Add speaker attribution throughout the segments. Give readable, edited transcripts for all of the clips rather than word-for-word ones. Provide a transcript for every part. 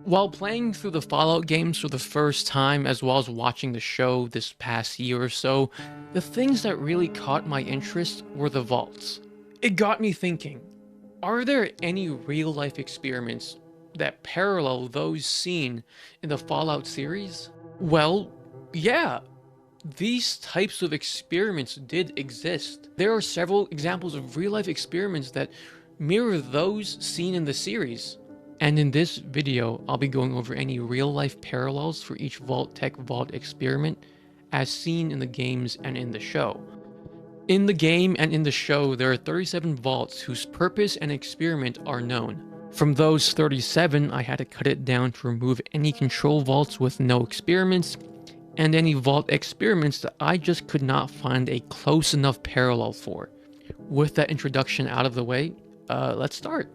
Speaker 1: While playing through the Fallout games for the first time, as well as watching the show this past year or so, the things that really caught my interest were the vaults. It got me thinking, are there any real-life experiments that parallel those seen in the Fallout series? Well, yeah. These types of experiments did exist. There are several examples of real-life experiments that mirror those seen in the series. And in this video, I'll be going over any real-life parallels for each Vault-Tec Vault experiment as seen in the games and in the show. In the game and in the show, there are 37 vaults whose purpose and experiment are known. From those 37, I had to cut it down to remove any control vaults with no experiments, and any vault experiments that I just could not find a close enough parallel for. With that introduction out of the way, let's start.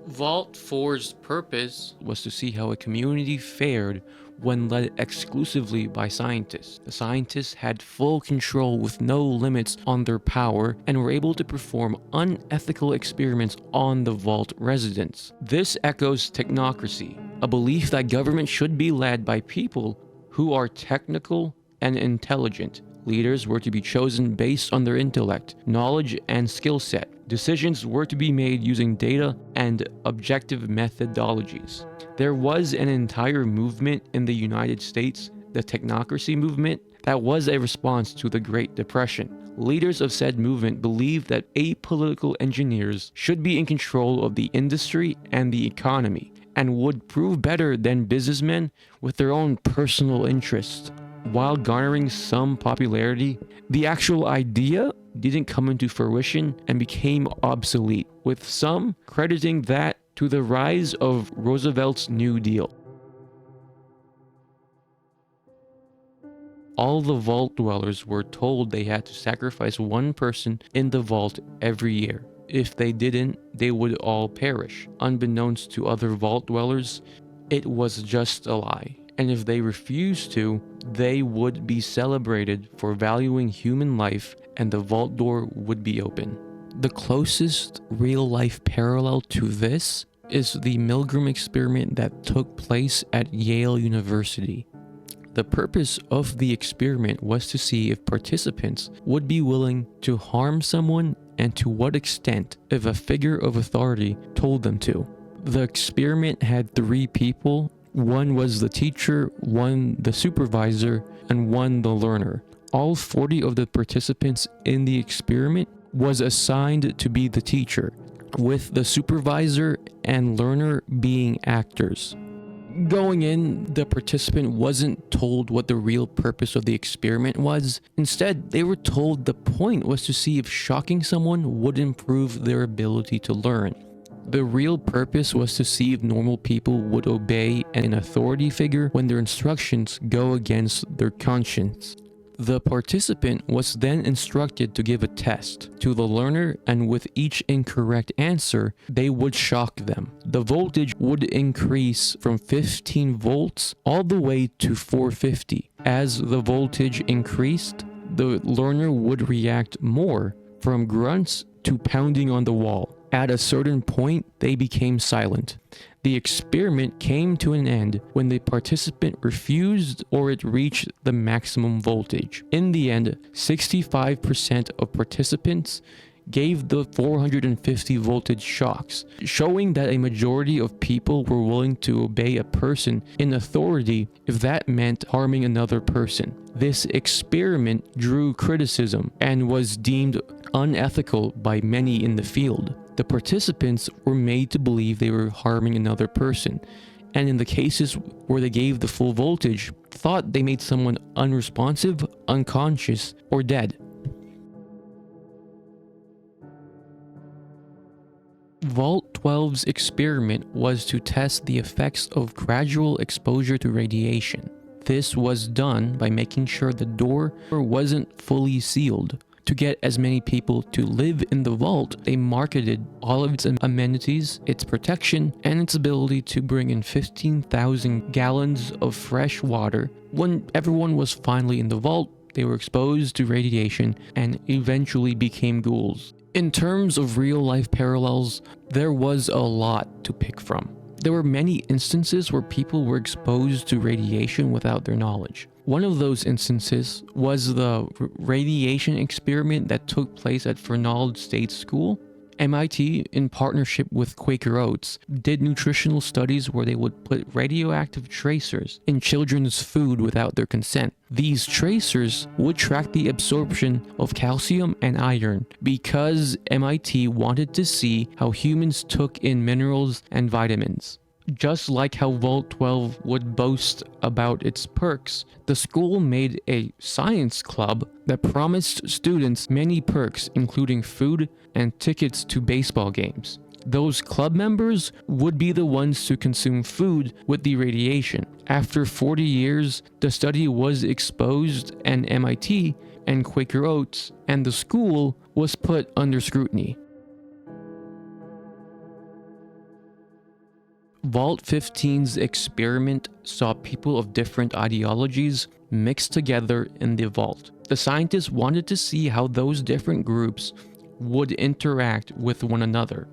Speaker 1: Vault 4's purpose was to see how a community fared when led exclusively by scientists. The scientists had full control with no limits on their power and were able to perform unethical experiments on the Vault residents. This echoes technocracy, a belief that government should be led by people who are technical and intelligent. Leaders were to be chosen based on their intellect, knowledge, and skill set. Decisions were to be made using data and objective methodologies. There was an entire movement in the United States, the Technocracy movement, that was a response to the Great Depression. Leaders of said movement believed that apolitical engineers should be in control of the industry and the economy, and would prove better than businessmen with their own personal interests. While garnering some popularity, the actual idea didn't come into fruition and became obsolete, with some crediting that to the rise of Roosevelt's New Deal. All the vault dwellers were told they had to sacrifice one person in the vault every year. If they didn't, they would all perish. Unbeknownst to other vault dwellers, it was just a lie. And if they refused to, they would be celebrated for valuing human life and the vault door would be open. The closest real-life parallel to this is the Milgram experiment that took place at Yale University. The purpose of the experiment was to see if participants would be willing to harm someone and to what extent if a figure of authority told them to. The experiment had 3 people. One was the teacher, one the supervisor, and one the learner. All 40 of the participants in the experiment was assigned to be the teacher, with the supervisor and learner being actors. Going in, the participant wasn't told what the real purpose of the experiment was. Instead, they were told the point was to see if shocking someone would improve their ability to learn. The real purpose was to see if normal people would obey an authority figure when their instructions go against their conscience. The participant was then instructed to give a test to the learner, and with each incorrect answer, they would shock them. The voltage would increase from 15 volts all the way to 450. As the voltage increased, the learner would react more, from grunts to pounding on the wall. At a certain point, they became silent. The experiment came to an end when the participant refused or it reached the maximum voltage. In the end, 65% of participants gave the 450 voltage shocks, showing that a majority of people were willing to obey a person in authority if that meant harming another person. This experiment drew criticism and was deemed unethical by many in the field. The participants were made to believe they were harming another person, and in the cases where they gave the full voltage, thought they made someone unresponsive, unconscious, or dead. Vault 12's experiment was to test the effects of gradual exposure to radiation. This was done by making sure the door wasn't fully sealed. To get as many people to live in the vault, they marketed all of its amenities, its protection, and its ability to bring in 15,000 gallons of fresh water. When everyone was finally in the vault, they were exposed to radiation and eventually became ghouls. In terms of real-life parallels, there was a lot to pick from. There were many instances where people were exposed to radiation without their knowledge. One of those instances was the radiation experiment that took place at Fernald State School. MIT, in partnership with Quaker Oats, did nutritional studies where they would put radioactive tracers in children's food without their consent. These tracers would track the absorption of calcium and iron because MIT wanted to see how humans took in minerals and vitamins. Just like how Vault 12 would boast about its perks, the school made a science club that promised students many perks, including food and tickets to baseball games. Those club members would be the ones to consume food with the radiation. After 40 years, the study was exposed, and MIT and Quaker Oats and the school was put under scrutiny. Vault 15's experiment saw people of different ideologies mixed together in the vault. The scientists wanted to see how those different groups would interact with one another.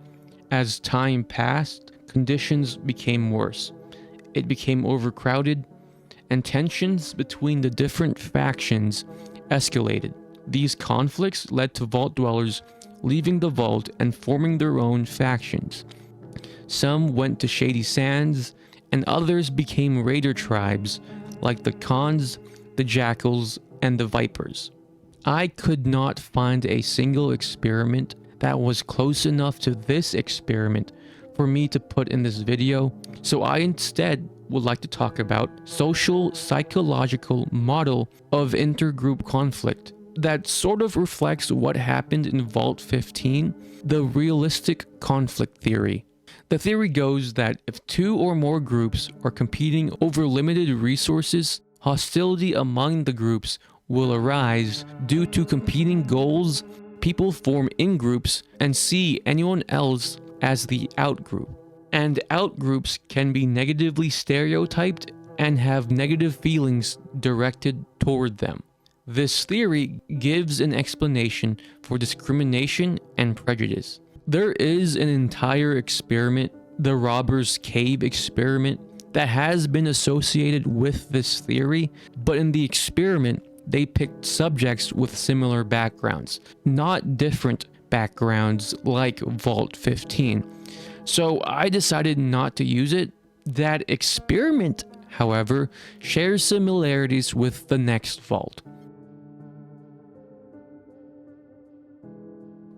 Speaker 1: As time passed, conditions became worse. It became overcrowded, and tensions between the different factions escalated. These conflicts led to vault dwellers leaving the vault and forming their own factions. Some went to Shady Sands, and others became raider tribes like the Khans, the Jackals, and the Vipers. I could not find a single experiment that was close enough to this experiment for me to put in this video, so I instead would like to talk about social psychological model of intergroup conflict that sort of reflects what happened in Vault 15, the realistic conflict theory. The theory goes that if two or more groups are competing over limited resources, hostility among the groups will arise due to competing goals. People form in-groups and see anyone else as the out-group. And out-groups can be negatively stereotyped and have negative feelings directed toward them. This theory gives an explanation for discrimination and prejudice. There is an entire experiment, the Robbers Cave experiment, that has been associated with this theory, but in the experiment, they picked subjects with similar backgrounds, not different backgrounds like Vault 15. So I decided not to use it. That experiment, however, shares similarities with the next vault.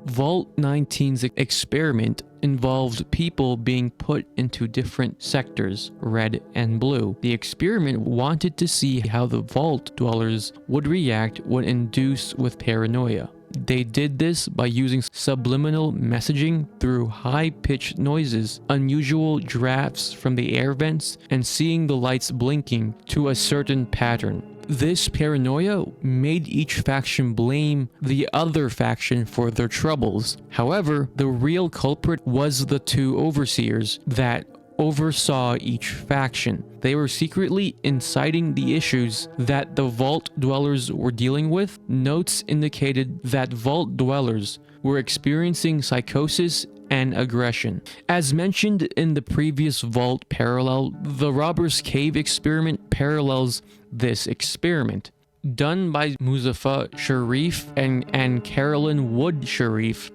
Speaker 1: Vault 19's experiment involved people being put into different sectors, red and blue. The experiment wanted to see how the vault dwellers would react when induced with paranoia. They did this by using subliminal messaging through high-pitched noises, unusual drafts from the air vents, and seeing the lights blinking to a certain pattern. This paranoia made each faction blame the other faction for their troubles. However, the real culprit was the two overseers that oversaw each faction. They were secretly inciting the issues that the vault dwellers were dealing with. Notes indicated that vault dwellers were experiencing psychosis and aggression. As mentioned in the previous vault parallel, the Robbers Cave experiment parallels this experiment. Done by Muzafa Sharif and Carolyn Wood Sharif,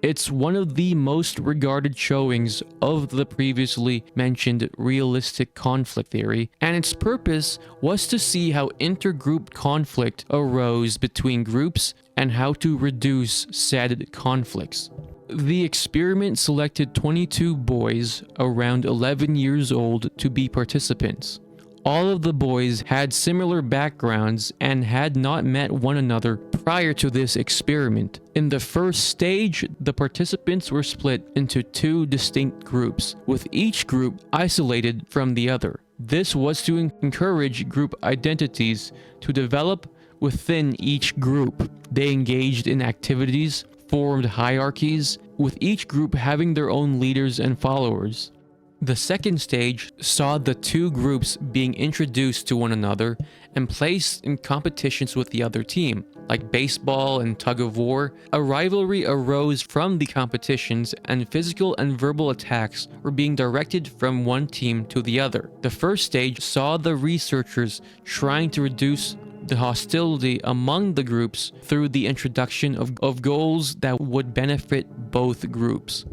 Speaker 1: it's one of the most regarded showings of the previously mentioned realistic conflict theory, and its purpose was to see how intergroup conflict arose between groups and how to reduce said conflicts. The experiment selected 22 boys around 11 years old to be participants. All of the boys had similar backgrounds and had not met one another prior to this experiment. In the first stage, the participants were split into two distinct groups, with each group isolated from the other. This was to encourage group identities to develop within each group. They engaged in activities, formed hierarchies, with each group having their own leaders and followers. The second stage saw the two groups being introduced to one another and placed in competitions with the other team. like baseball and tug of war, a rivalry arose from the competitions, and physical and verbal attacks were being directed from one team to the other. The first stage saw the researchers trying to reduce the hostility among the groups through the introduction of goals that would benefit both groups.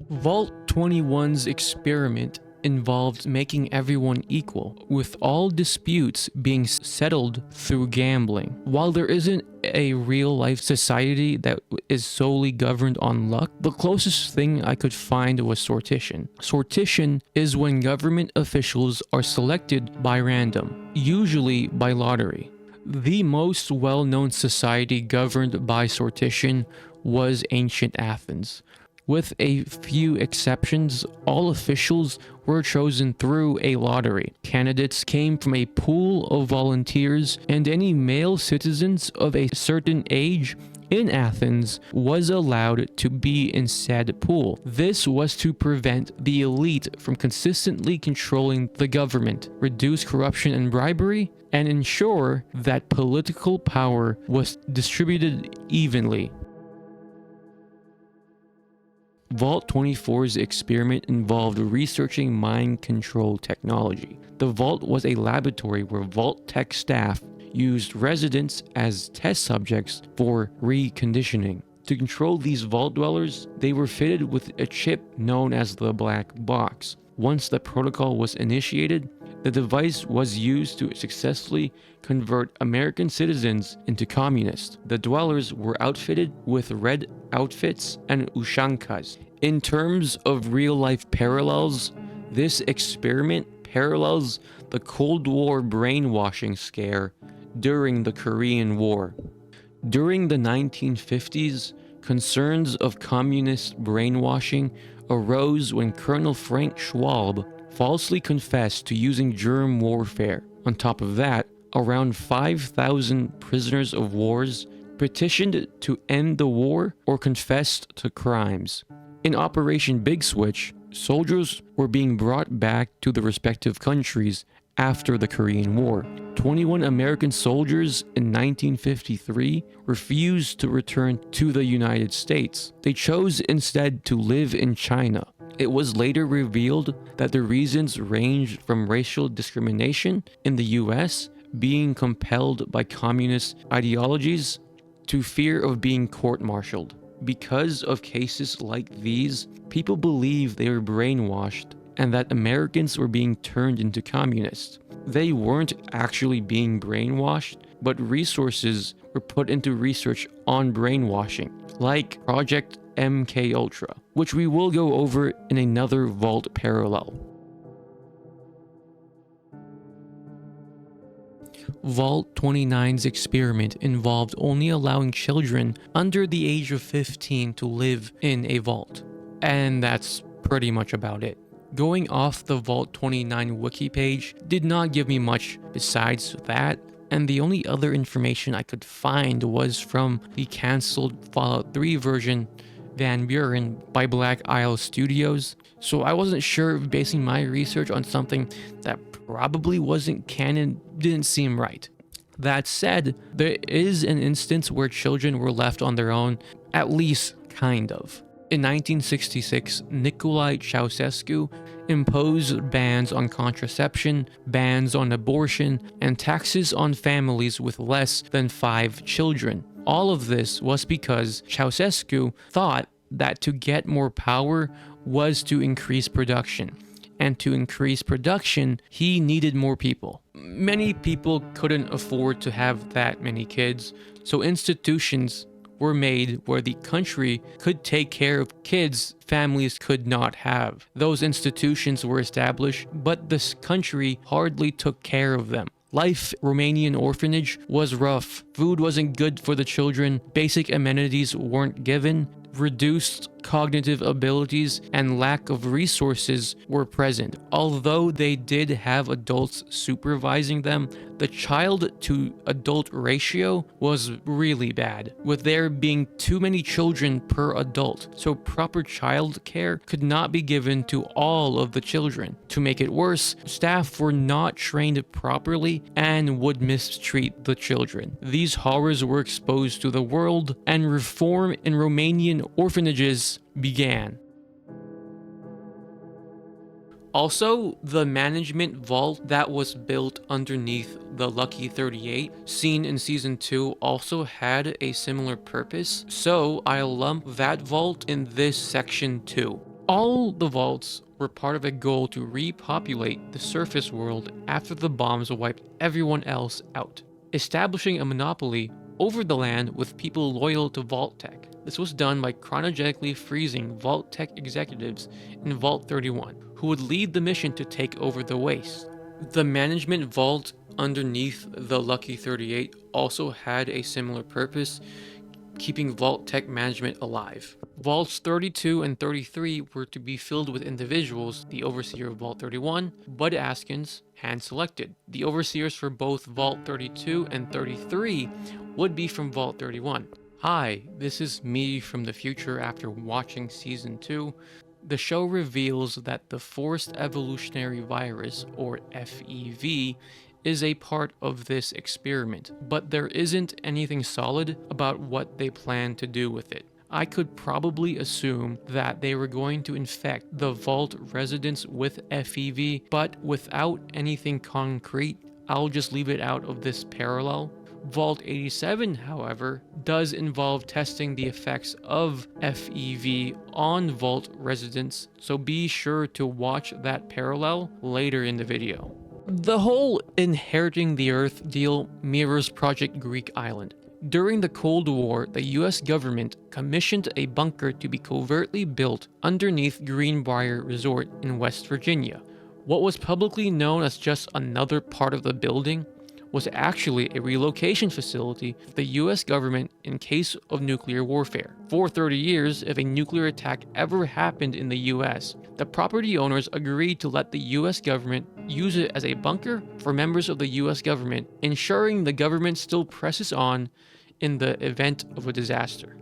Speaker 1: Vault 21's experiment involved making everyone equal, with all disputes being settled through gambling. While there isn't a real-life society that is solely governed on luck, the closest thing I could find was sortition. Sortition is when government officials are selected by random, usually by lottery. The most well-known society governed by sortition was ancient Athens. With a few exceptions, all officials were chosen through a lottery. Candidates came from a pool of volunteers, and any male citizens of a certain age in Athens was allowed to be in said pool. This was to prevent the elite from consistently controlling the government, reduce corruption and bribery, and ensure that political power was distributed evenly. Vault 24's experiment involved researching mind control technology. The Vault was a laboratory where Vault Tech staff used residents as test subjects for reconditioning. To control these Vault dwellers, they were fitted with a chip known as the Black Box. Once the protocol was initiated, the device was used to successfully convert American citizens into communists. The dwellers were outfitted with red outfits and ushankas. In terms of real-life parallels, this experiment parallels the Cold War brainwashing scare during the Korean War. During the 1950s, concerns of communist brainwashing arose when Colonel Frank Schwab falsely confessed to using germ warfare. On top of that, around 5,000 prisoners of wars petitioned to end the war or confessed to crimes. In Operation Big Switch, soldiers were being brought back to the respective countries after the Korean War. 21 American soldiers in 1953 refused to return to the United States. They chose instead to live in China. It was later revealed that the reasons ranged from racial discrimination in the US, being compelled by communist ideologies, to fear of being court-martialed. Because of cases like these, people believed they were brainwashed and that Americans were being turned into communists. They weren't actually being brainwashed, but resources were put into research on brainwashing, like Project MKUltra, which we will go over in another Vault parallel. Vault 29's experiment involved only allowing children under the age of 15 to live in a vault. And that's pretty much about it. Going off the Vault 29 wiki page did not give me much besides that, and the only other information I could find was from the cancelled Fallout 3 version Van Buren by Black Isle Studios, so I wasn't sure if basing my research on something that probably wasn't canon didn't seem right. That said, there is an instance where children were left on their own, at least kind of. In 1966, Nicolae Ceausescu imposed bans on contraception, bans on abortion, and taxes on families with less than 5 children. All of this was because Ceausescu thought that to get more power was to increase production. And to increase production, he needed more people. Many people couldn't afford to have that many kids, so institutions were made where the country could take care of kids families could not have. Those institutions were established, but this country hardly took care of them. Life Romanian orphanage was rough. Food wasn't good for the children. Basic amenities weren't given. reduced cognitive abilities and lack of resources were present. Although they did have adults supervising them, the child to adult ratio was really bad, with there being too many children per adult, so proper child care could not be given to all of the children. To make it worse, staff were not trained properly and would mistreat the children. These horrors were exposed to the world, and reform in Romanian orphanages began. Also, the management vault that was built underneath the Lucky 38, seen in Season 2, also had a similar purpose, so I'll lump that vault in this section too. All the vaults were part of a goal to repopulate the surface world after the bombs wiped everyone else out, establishing a monopoly over the land with people loyal to Vault Tech. This was done by chronologically freezing Vault Tech executives in Vault 31, who would lead the mission to take over the waste. The management vault underneath the Lucky 38 also had a similar purpose, keeping Vault Tech management alive. Vaults 32 and 33 were to be filled with individuals, the overseer of Vault 31, Bud Askins, hand-selected. The overseers for both Vault 32 and 33 would be from Vault 31. Hi, this is me from the future after watching Season 2. The show reveals that the Forced Evolutionary Virus, or FEV, is a part of this experiment, but there isn't anything solid about what they plan to do with it. I could probably assume that they were going to infect the vault residents with FEV, but without anything concrete, I'll just leave it out of this parallel. Vault 87, however, does involve testing the effects of FEV on vault residents, so be sure to watch that parallel later in the video. The whole inheriting the Earth deal mirrors Project Greek Island. During the Cold War, the US government commissioned a bunker to be covertly built underneath Greenbrier Resort in West Virginia. What was publicly known as just another part of the building was actually a relocation facility for the US government in case of nuclear warfare. For 30 years, if a nuclear attack ever happened in the US, the property owners agreed to let the US government use it as a bunker for members of the US government, ensuring the government still presses on in the event of a disaster.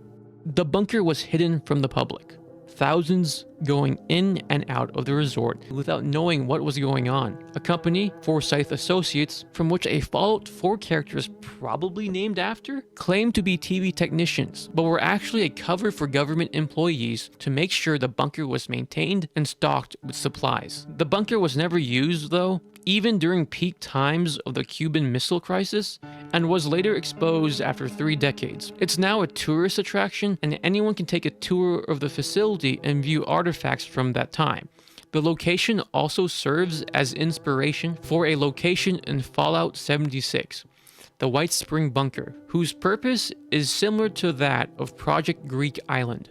Speaker 1: The bunker was hidden from the public, thousands going in and out of the resort without knowing what was going on. A company, Forsyth Associates, from which a Fallout 4 character is probably named after, claimed to be TV technicians, but were actually a cover for government employees to make sure the bunker was maintained and stocked with supplies. The bunker was never used, though, even during peak times of the Cuban Missile Crisis, and was later exposed after 3 decades. It's now a tourist attraction, and anyone can take a tour of the facility and view artifacts from that time. The location also serves as inspiration for a location in Fallout 76, the White Spring Bunker, whose purpose is similar to that of Project Greek Island.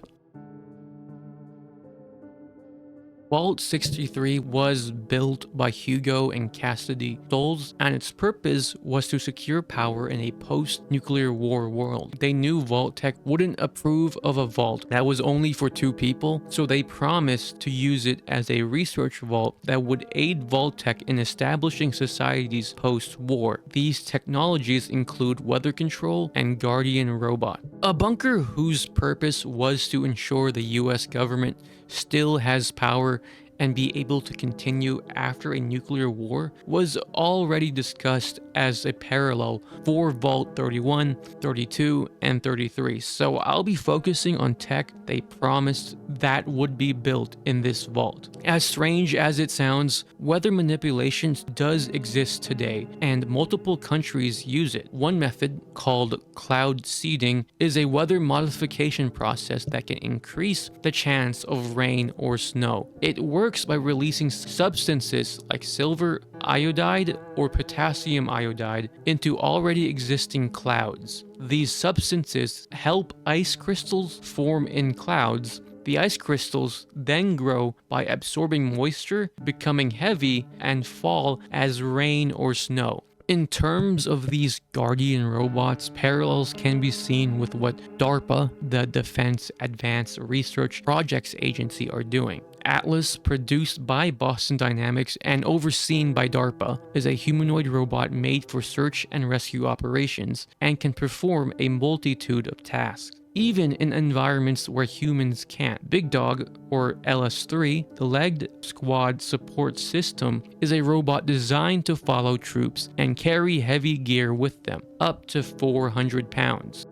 Speaker 1: Vault 63 was built by Hugo and Cassidy Stolz, and its purpose was to secure power in a post-nuclear war world. They knew Vault Tech wouldn't approve of a vault that was only for 2 people, so they promised to use it as a research vault that would aid Vault Tech in establishing societies post-war. These technologies include weather control and Guardian robot. A bunker whose purpose was to ensure the US government still has power and be able to continue after a nuclear war was already discussed as a parallel for Vault 31, 32, and 33, so I'll be focusing on tech they promised that would be built in this vault. As strange as it sounds, weather manipulation does exist today, and multiple countries use it. One method, called cloud seeding, is a weather modification process that can increase the chance of rain or snow. It works by releasing substances like silver iodide or potassium iodide into already existing clouds. These substances help ice crystals form in clouds. The ice crystals then grow by absorbing moisture, becoming heavy, and fall as rain or snow. In terms of these guardian robots, parallels can be seen with what DARPA, the Defense Advanced Research Projects Agency, are doing. Atlas, produced by Boston Dynamics and overseen by DARPA, is a humanoid robot made for search and rescue operations and can perform a multitude of tasks, even in environments where humans can't. Big Dog, or LS-3, the Legged Squad Support System, is a robot designed to follow troops and carry heavy gear with them, up to 400 pounds.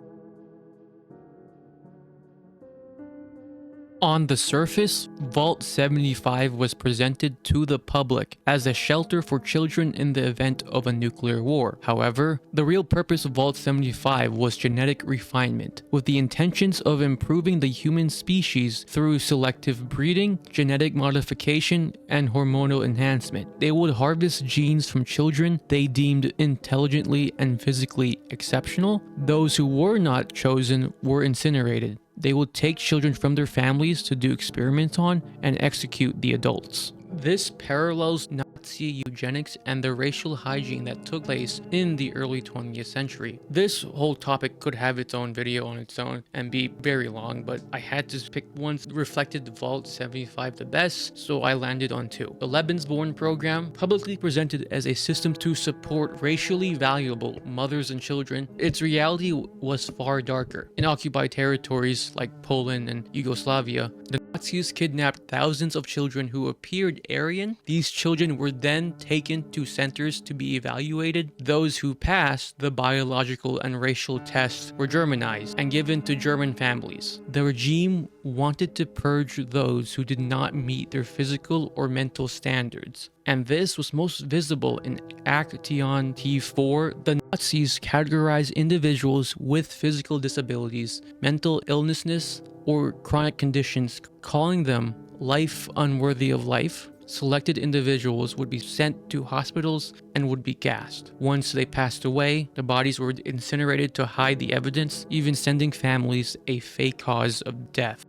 Speaker 1: On the surface, Vault 75 was presented to the public as a shelter for children in the event of a nuclear war. However, the real purpose of Vault 75 was genetic refinement, with the intentions of improving the human species through selective breeding, genetic modification, and hormonal enhancement. They would harvest genes from children they deemed intelligently and physically exceptional. Those who were not chosen were incinerated. They would take children from their families to do experiments on and execute the adults. This parallels Nazi eugenics and the racial hygiene that took place in the early 20th century. This whole topic could have its own video on its own and be very long, but I had to pick one that reflected Vault 75 the best, so I landed on two. The Lebensborn program, publicly presented as a system to support racially valuable mothers and children, its reality was far darker. In occupied territories like Poland and Yugoslavia, the Nazis kidnapped thousands of children who appeared Aryan. These children were then taken to centers to be evaluated. Those who passed the biological and racial tests were Germanized and given to German families. The regime wanted to purge those who did not meet their physical or mental standards, and this was most visible in Aktion T4. The Nazis categorized individuals with physical disabilities, mental illnesses, or chronic conditions, calling them life unworthy of life. Selected individuals would be sent to hospitals and would be gassed. Once they passed away, the bodies were incinerated to hide the evidence, even sending families a fake cause of death.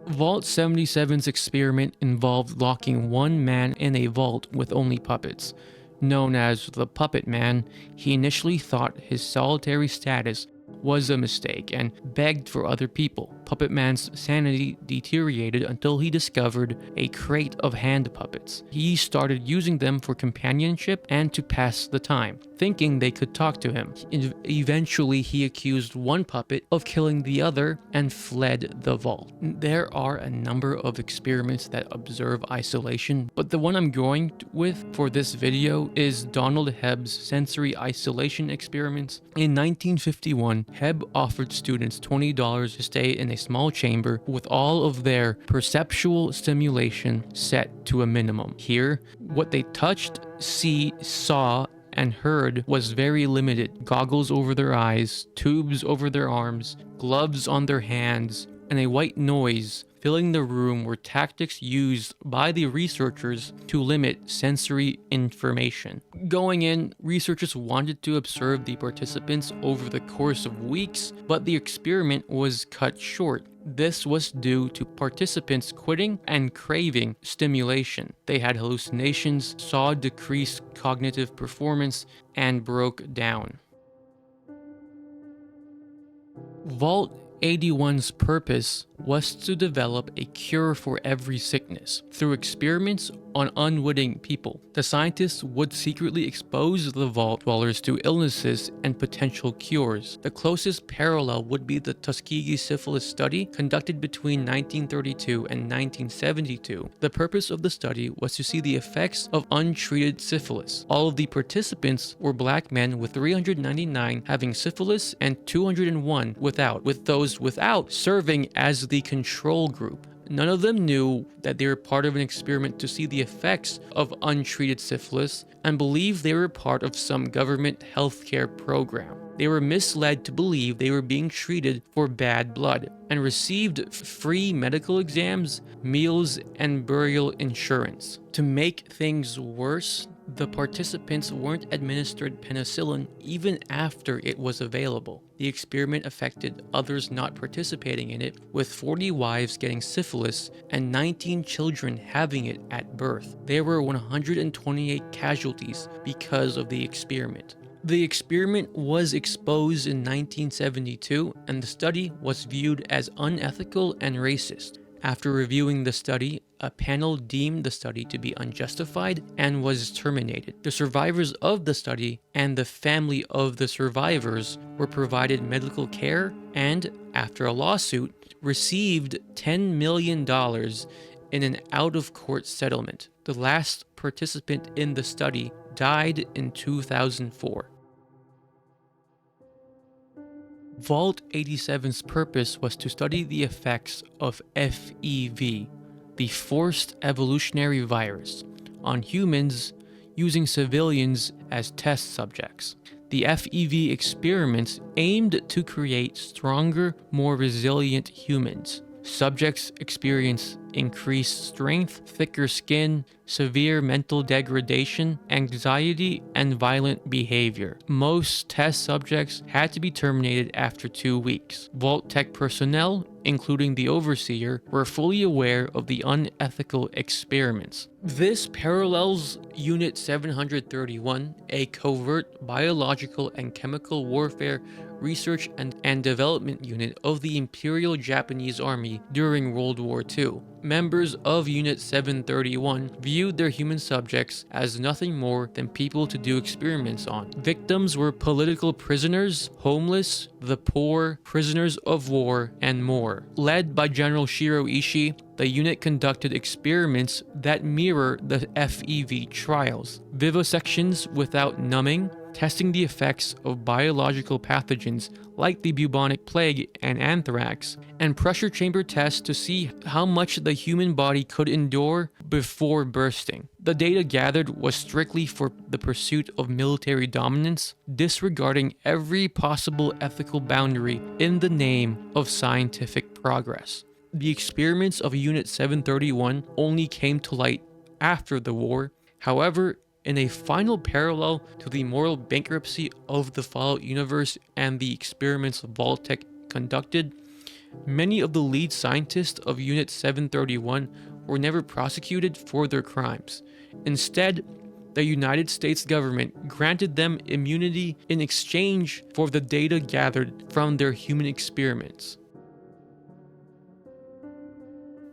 Speaker 1: Vault 77's experiment involved locking one man in a vault with only puppets. Known as the Puppet Man, he initially thought his solitary status was a mistake and begged for other people. Puppet Man's sanity deteriorated until he discovered a crate of hand puppets. He started using them for companionship and to pass the time, thinking they could talk to him. Eventually, he accused one puppet of killing the other and fled the vault. There are a number of experiments that observe isolation, but the one I'm going with for this video is Donald Hebb's sensory isolation experiments. In 1951, Hebb offered students $20 to stay in a small chamber with all of their perceptual stimulation set to a minimum. Here, what they touched, saw, and heard was very limited. Goggles over their eyes, tubes over their arms, gloves on their hands, and a white noise filling the room were tactics used by the researchers to limit sensory information. Going in, researchers wanted to observe the participants over the course of weeks, but the experiment was cut short. This was due to participants quitting and craving stimulation. They had hallucinations, saw decreased cognitive performance, and broke down. Vault 81's purpose was to develop a cure for every sickness. Through experiments on unwitting people, the scientists would secretly expose the vault dwellers to illnesses and potential cures. The closest parallel would be the Tuskegee syphilis study conducted between 1932 and 1972. The purpose of the study was to see the effects of untreated syphilis. All of the participants were black men, with 399 having syphilis and 201 without, with those without serving as the control group. None of them knew that they were part of an experiment to see the effects of untreated syphilis and believed they were part of some government healthcare program. They were misled to believe they were being treated for bad blood and received free medical exams, meals, and burial insurance. To make things worse, The participants weren't administered penicillin even after it was available. The experiment affected others not participating in it, with 40 wives getting syphilis and 19 children having it at birth. There were 128 casualties because of the experiment. The experiment was exposed in 1972, and the study was viewed as unethical and racist. After reviewing the study, a panel deemed the study to be unjustified and was terminated. The survivors of the study and the family of the survivors were provided medical care and, after a lawsuit, received $10 million in an out-of-court settlement. The last participant in the study died in 2004. Vault 87's purpose was to study the effects of FEV, the forced evolutionary virus, on humans using civilians as test subjects. The FEV experiments aimed to create stronger, more resilient humans. Subjects experience increased strength, thicker skin, severe mental degradation, anxiety, and violent behavior. Most test subjects had to be terminated after 2 weeks. Vault Tech personnel, including the overseer, were fully aware of the unethical experiments. This parallels Unit 731, a covert biological and chemical warfare research and development unit of the Imperial Japanese Army during World War II. Members of Unit 731 viewed their human subjects as nothing more than people to do experiments on. Victims were political prisoners, homeless, the poor, prisoners of war, and more. Led by General Shiro Ishii, the unit conducted experiments that mirror the FEV trials. Vivisections without numbing, testing the effects of biological pathogens like the bubonic plague and anthrax, and pressure chamber tests to see how much the human body could endure before bursting. The data gathered was strictly for the pursuit of military dominance, disregarding every possible ethical boundary in the name of scientific progress. The experiments of Unit 731 only came to light after the war. However, in a final parallel to the moral bankruptcy of the Fallout universe and the experiments Vault-Tec conducted, many of the lead scientists of Unit 731 were never prosecuted for their crimes. Instead, the United States government granted them immunity in exchange for the data gathered from their human experiments.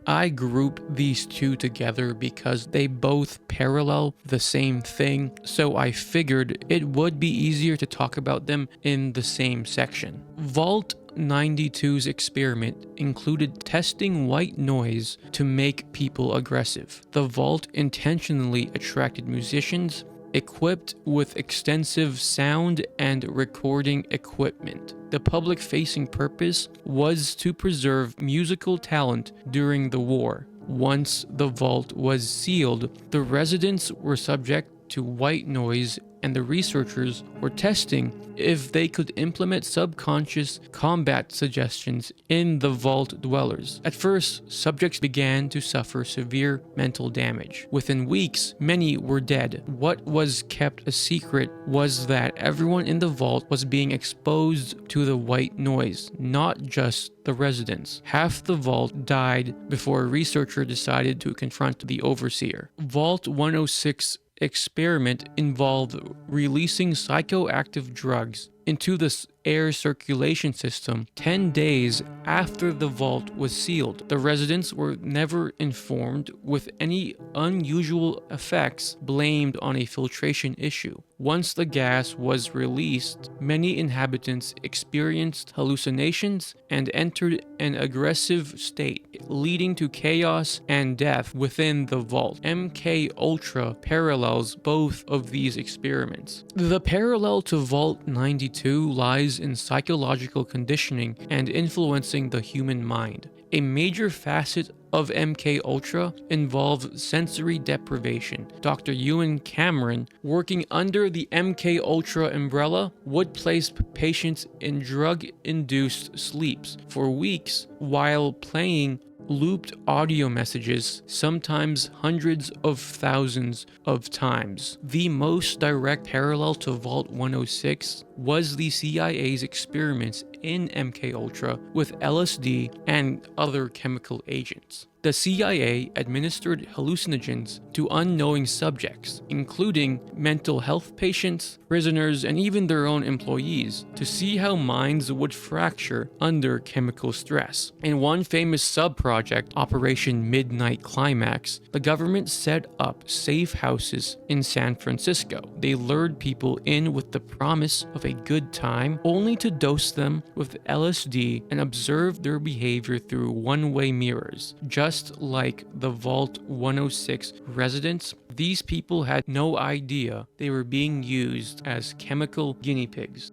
Speaker 1: I group these two together because they both parallel the same thing, so I figured it would be easier to talk about them in the same section. Vault 92's experiment included testing white noise to make people aggressive. The Vault intentionally attracted musicians equipped with extensive sound and recording equipment. The public-facing purpose was to preserve musical talent during the war. Once the vault was sealed, the residents were subject to white noise, and the researchers were testing if they could implement subconscious combat suggestions in the vault dwellers. At first, subjects began to suffer severe mental damage. Within weeks, many were dead. What was kept a secret was that everyone in the vault was being exposed to the white noise, not just the residents. Half the vault died before a researcher decided to confront the overseer. Vault 106 experiment involved releasing psychoactive drugs into the air circulation system 10 days after the vault was sealed. The residents were never informed, with any unusual effects blamed on a filtration issue. Once the gas was released, many inhabitants experienced hallucinations and entered an aggressive state, leading to chaos and death within the vault. MK Ultra parallels both of these experiments. The parallel to Vault 92 lies in psychological conditioning and influencing the human mind. A major facet of MK Ultra involved sensory deprivation. Dr. Ewan Cameron, working under the MK Ultra umbrella, would place patients in drug-induced sleeps for weeks while playing looped audio messages, sometimes hundreds of thousands of times. The most direct parallel to Vault 106 was the CIA's experiments in MKUltra with LSD and other chemical agents. The CIA administered hallucinogens to unknowing subjects, including mental health patients, prisoners, and even their own employees, to see how minds would fracture under chemical stress. In one famous sub-project, Operation Midnight Climax, the government set up safe houses in San Francisco. They lured people in with the promise of a good time, only to dose them with LSD and observe their behavior through one-way mirrors. Just like the Vault 106 residents, these people had no idea they were being used as chemical guinea pigs.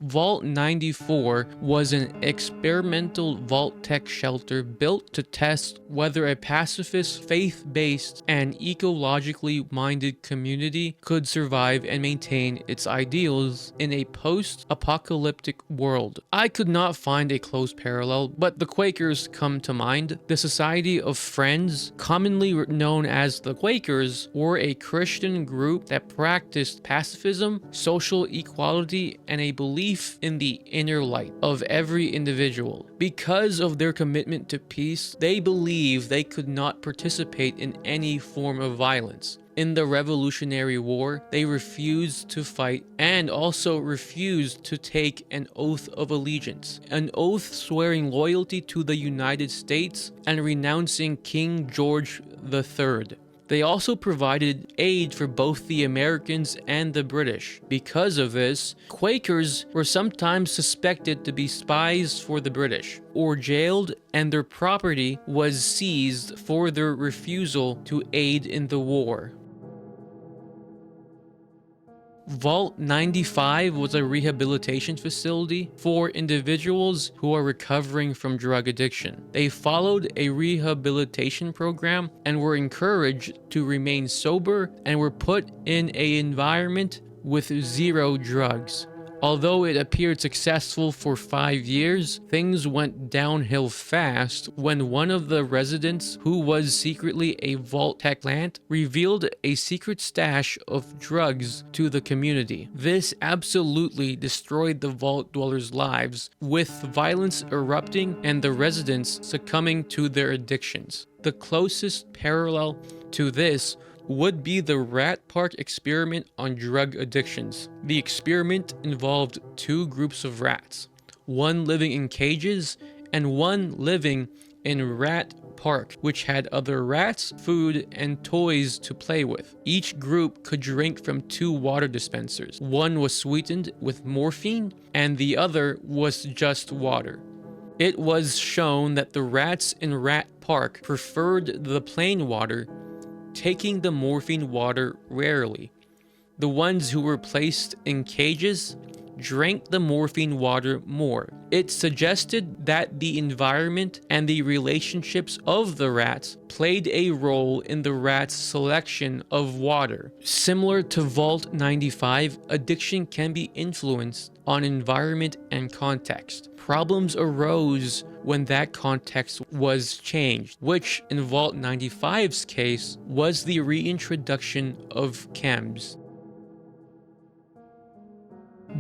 Speaker 1: Vault 94 was an experimental Vault-Tec shelter built to test whether a pacifist, faith-based, and ecologically minded community could survive and maintain its ideals in a post-apocalyptic world. I could not find a close parallel, but the Quakers come to mind. The Society of Friends, commonly known as the Quakers, were a Christian group that practiced pacifism, social equality, and a belief in the inner light of every individual. Because of their commitment to peace, they believed they could not participate in any form of violence. In the Revolutionary War, they refused to fight and also refused to take an oath of allegiance, an oath swearing loyalty to the United States and renouncing King George III. They also provided aid for both the Americans and the British. Because of this, Quakers were sometimes suspected to be spies for the British, or jailed, and their property was seized for their refusal to aid in the war. Vault 95 was a rehabilitation facility for individuals who are recovering from drug addiction. They followed a rehabilitation program and were encouraged to remain sober and were put in an environment with zero drugs. Although it appeared successful for 5 years, things went downhill fast when one of the residents, who was secretly a Vault-Tec plant, revealed a secret stash of drugs to the community. This absolutely destroyed the Vault dwellers' lives, with violence erupting and the residents succumbing to their addictions. The closest parallel to this would be the Rat Park experiment on drug addictions. The experiment involved 2 groups of rats, one living in cages and one living in Rat Park, which had other rats, food, and toys to play with. Each group could drink from 2 water dispensers. One was sweetened with morphine and the other was just water. It was shown that the rats in Rat Park preferred the plain water, taking the morphine water rarely. The ones who were placed in cages drank the morphine water more. It suggested that the environment and the relationships of the rats played a role in the rats' selection of water. Similar to Vault 95, addiction can be influenced on environment and context. Problems arose when that context was changed, which in Vault 95's case was the reintroduction of chems.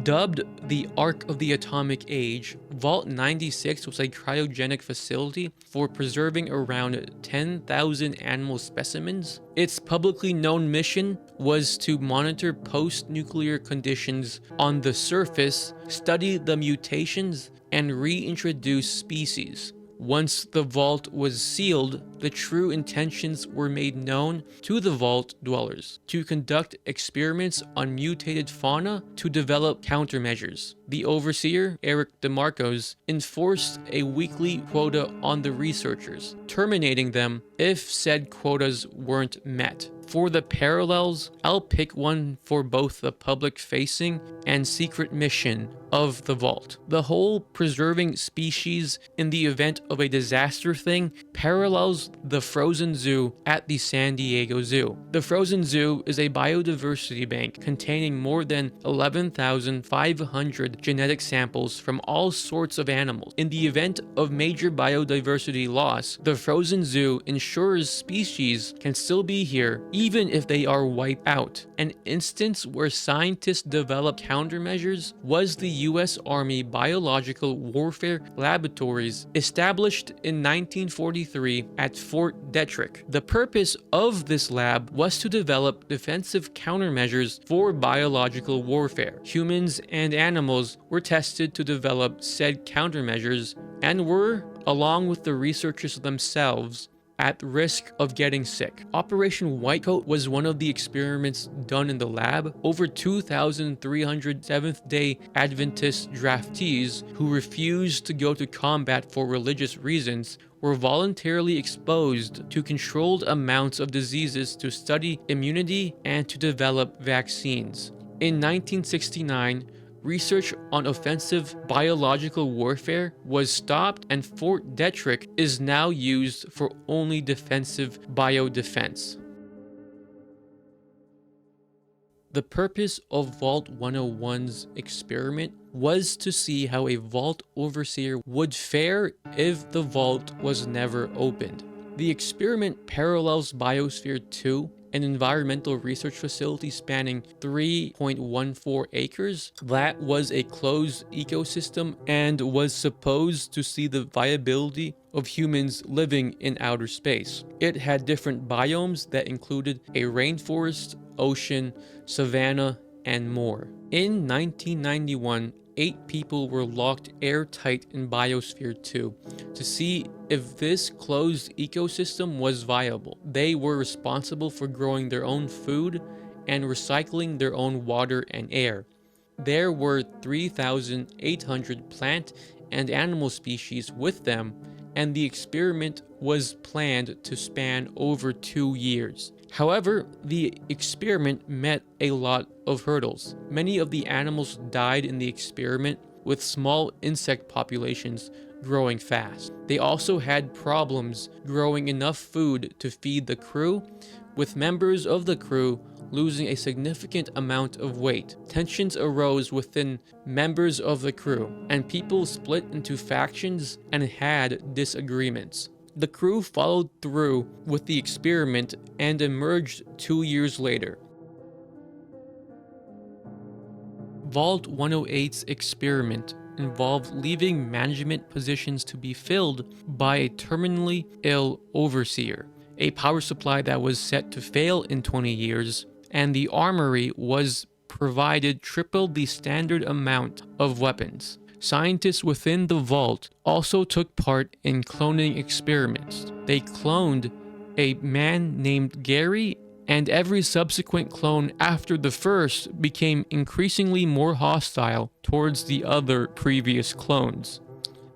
Speaker 1: Dubbed the Ark of the Atomic Age, Vault 96 was a cryogenic facility for preserving around 10,000 animal specimens. Its publicly known mission was to monitor post-nuclear conditions on the surface, study the mutations, and reintroduce species. Once the vault was sealed, the true intentions were made known to the vault dwellers to conduct experiments on mutated fauna to develop countermeasures. The overseer, Eric DeMarcos, enforced a weekly quota on the researchers, terminating them if said quotas weren't met. For the parallels, I'll pick one for both the public-facing and secret mission of the vault. The whole preserving species in the event of a disaster thing parallels the frozen zoo at the San Diego Zoo. The frozen zoo is a biodiversity bank containing more than 11,500 genetic samples from all sorts of animals. In the event of major biodiversity loss, the frozen zoo ensures species can still be here even if they are wiped out. An instance where scientists developed countermeasures was the U.S. Army Biological Warfare Laboratories, established in 1943 at Fort Detrick. The purpose of this lab was to develop defensive countermeasures for biological warfare. Humans and animals were tested to develop said countermeasures and were, along with the researchers themselves, at risk of getting sick. Operation Whitecoat was one of the experiments done in the lab. Over 2,300 Seventh-day Adventist draftees who refused to go to combat for religious reasons were voluntarily exposed to controlled amounts of diseases to study immunity and to develop vaccines. In 1969, research on offensive biological warfare was stopped, and Fort Detrick is now used for only defensive biodefense. The purpose of Vault 101's experiment was to see how a vault overseer would fare if the vault was never opened. The experiment parallels Biosphere 2, an environmental research facility spanning 3.14 acres that was a closed ecosystem and was supposed to see the viability of humans living in outer space. It had different biomes that included a rainforest, ocean, savanna, and more. In 1991, 8 people were locked airtight in Biosphere 2 to see if this closed ecosystem was viable. They were responsible for growing their own food and recycling their own water and air. There were 3,800 plant and animal species with them, and the experiment was planned to span over 2 years. However, the experiment met a lot of hurdles. Many of the animals died in the experiment, with small insect populations growing fast. They also had problems growing enough food to feed the crew, with members of the crew losing a significant amount of weight. Tensions arose within members of the crew, and people split into factions and had disagreements. The crew followed through with the experiment and emerged 2 years later. Vault 108's experiment involved leaving management positions to be filled by a terminally ill overseer, a power supply that was set to fail in 20 years, and the armory was provided triple the standard amount of weapons. Scientists within the vault also took part in cloning experiments. They cloned a man named Gary, and every subsequent clone after the first became increasingly more hostile towards the other previous clones.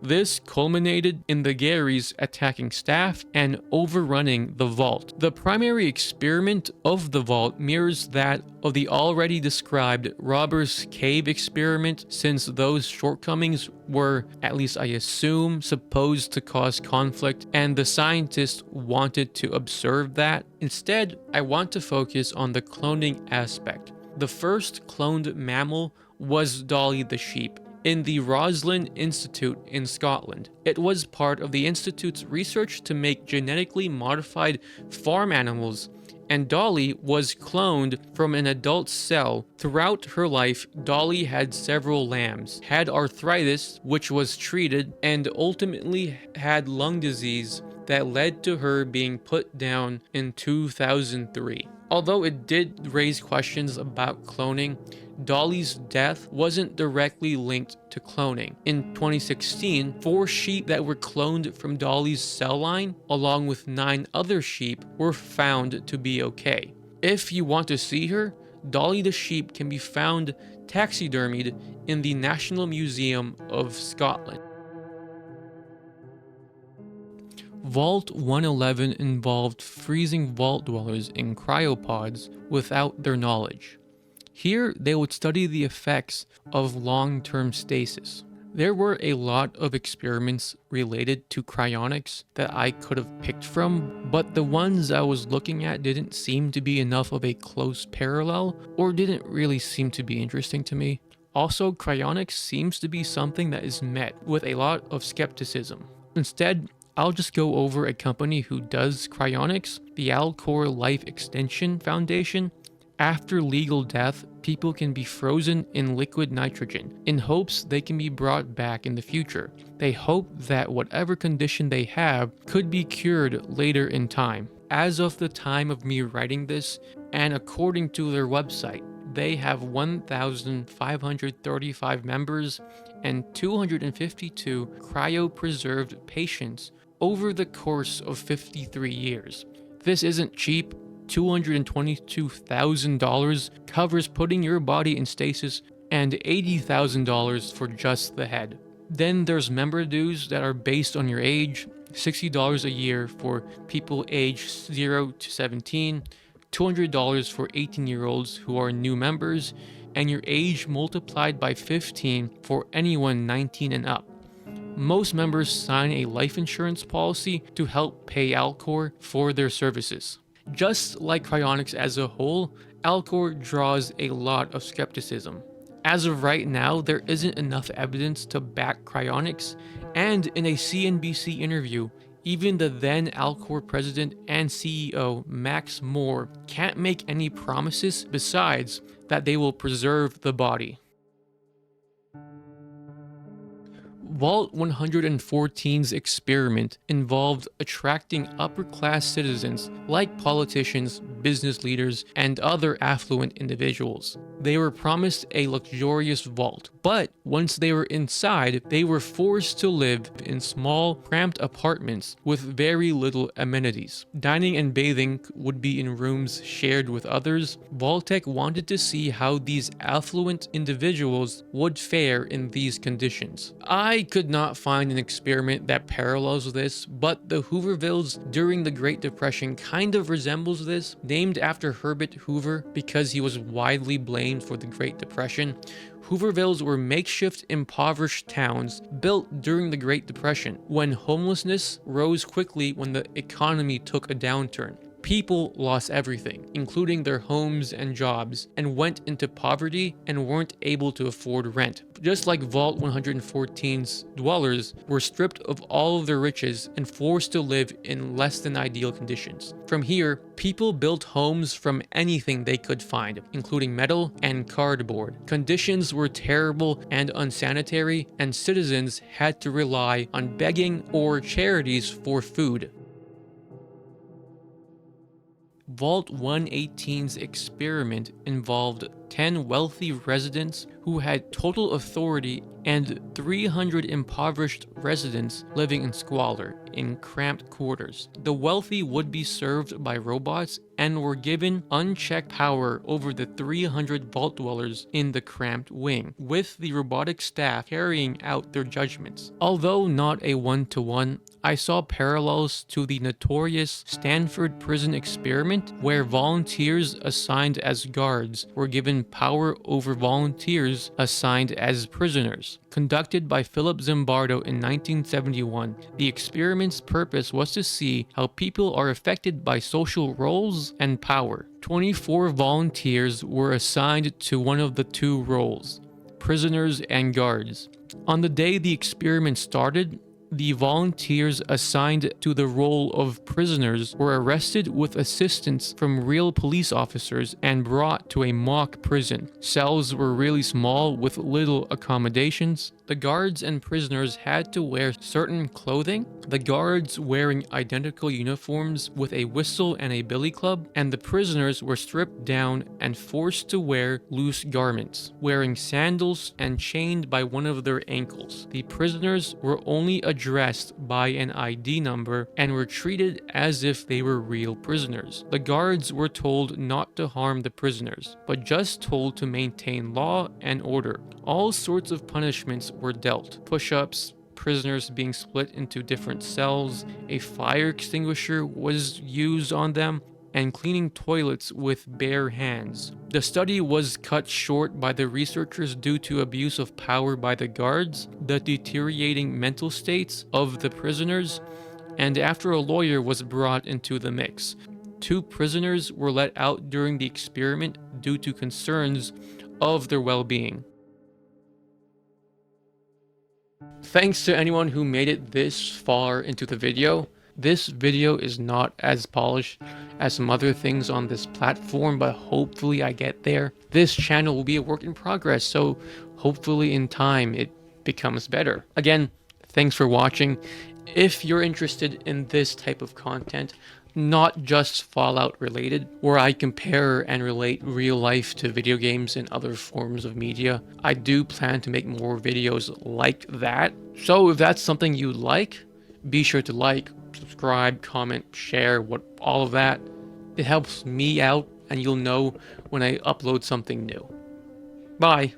Speaker 1: This culminated in the Garys attacking staff and overrunning the vault. The primary experiment of the vault mirrors that of the already described Robbers Cave experiment, since those shortcomings were, at least I assume, supposed to cause conflict, and the scientists wanted to observe that. Instead, I want to focus on the cloning aspect. The first cloned mammal was Dolly the sheep, in the Roslin Institute in Scotland. It was part of the Institute's research to make genetically modified farm animals, and Dolly was cloned from an adult cell. Throughout her life, Dolly had several lambs, had arthritis, which was treated, and ultimately had lung disease that led to her being put down in 2003. Although it did raise questions about cloning, Dolly's death wasn't directly linked to cloning. In 2016, 4 sheep that were cloned from Dolly's cell line, along with 9 other sheep, were found to be okay. If you want to see her, Dolly the sheep can be found taxidermied in the National Museum of Scotland. Vault 111 involved freezing vault dwellers in cryopods without their knowledge. Here, they would study the effects of long-term stasis. There were a lot of experiments related to cryonics that I could have picked from, but the ones I was looking at didn't seem to be enough of a close parallel, or didn't really seem to be interesting to me. Also, cryonics seems to be something that is met with a lot of skepticism. Instead, I'll just go over a company who does cryonics, the Alcor Life Extension Foundation. After legal death, people can be frozen in liquid nitrogen in hopes they can be brought back in the future. They hope that whatever condition they have could be cured later in time. As of the time of me writing this, and according to their website, they have 1,535 members and 252 cryopreserved patients over the course of 53 years. This isn't cheap. $222,000 covers putting your body in stasis, and $80,000 for just the head. Then there's member dues that are based on your age, $60 a year for people aged 0 to 17, $200 for 18-year-olds who are new members, and your age multiplied by 15 for anyone 19 and up. Most members sign a life insurance policy to help pay Alcor for their services. Just like cryonics as a whole, Alcor draws a lot of skepticism. As of right now, there isn't enough evidence to back cryonics, and in a CNBC interview, even the then Alcor president and CEO, Max Moore, can't make any promises besides that they will preserve the body. Vault 114's experiment involved attracting upper-class citizens like politicians, business leaders, and other affluent individuals. They were promised a luxurious vault, but once they were inside, they were forced to live in small, cramped apartments with very little amenities. Dining and bathing would be in rooms shared with others. Vaultec wanted to see how these affluent individuals would fare in these conditions. I could not find an experiment that parallels this, but the Hoovervilles during the Great Depression kind of resembles this, named after Herbert Hoover because he was widely blamed for the Great Depression. Hoovervilles were makeshift impoverished towns built during the Great Depression, when homelessness rose quickly when the economy took a downturn. People lost everything, including their homes and jobs, and went into poverty and weren't able to afford rent. Just like Vault 114's dwellers were stripped of all of their riches and forced to live in less than ideal conditions. From here, people built homes from anything they could find, including metal and cardboard. Conditions were terrible and unsanitary, and citizens had to rely on begging or charities for food. Vault 118's experiment involved 10 wealthy residents who had total authority and 300 impoverished residents living in squalor in cramped quarters. The wealthy would be served by robots and were given unchecked power over the 300 vault dwellers in the cramped wing, with the robotic staff carrying out their judgments. Although not a one-to-one, I saw parallels to the notorious Stanford prison experiment, where volunteers assigned as guards were given power over volunteers assigned as prisoners. Conducted by Philip Zimbardo in 1971, the experiment's purpose was to see how people are affected by social roles and power. 24 volunteers were assigned to one of the two roles, prisoners and guards. On the day the experiment started, the volunteers assigned to the role of prisoners were arrested with assistance from real police officers and brought to a mock prison. Cells were really small with little accommodations. The guards and prisoners had to wear certain clothing, the guards wearing identical uniforms with a whistle and a billy club, and the prisoners were stripped down and forced to wear loose garments, wearing sandals and chained by one of their ankles. The prisoners were only addressed by an ID number and were treated as if they were real prisoners. The guards were told not to harm the prisoners, but just told to maintain law and order. All sorts of punishments were dealt: push-ups, prisoners being split into different cells, a fire extinguisher was used on them, and cleaning toilets with bare hands. The study was cut short by the researchers due to abuse of power by the guards, the deteriorating mental states of the prisoners, and after a lawyer was brought into the mix. 2 prisoners were let out during the experiment due to concerns of their well-being. Thanks to anyone who made it this far into the video. This video is not as polished as some other things on this platform, but hopefully I get there. This channel will be a work in progress, so hopefully in time it becomes better. Again, thanks for watching. If you're interested in this type of content, not just Fallout related, where I compare and relate real life to video games and other forms of media, I do plan to make more videos like that. So if that's something you like, be sure to like, subscribe, comment, share, all of that. It helps me out and you'll know when I upload something new. Bye.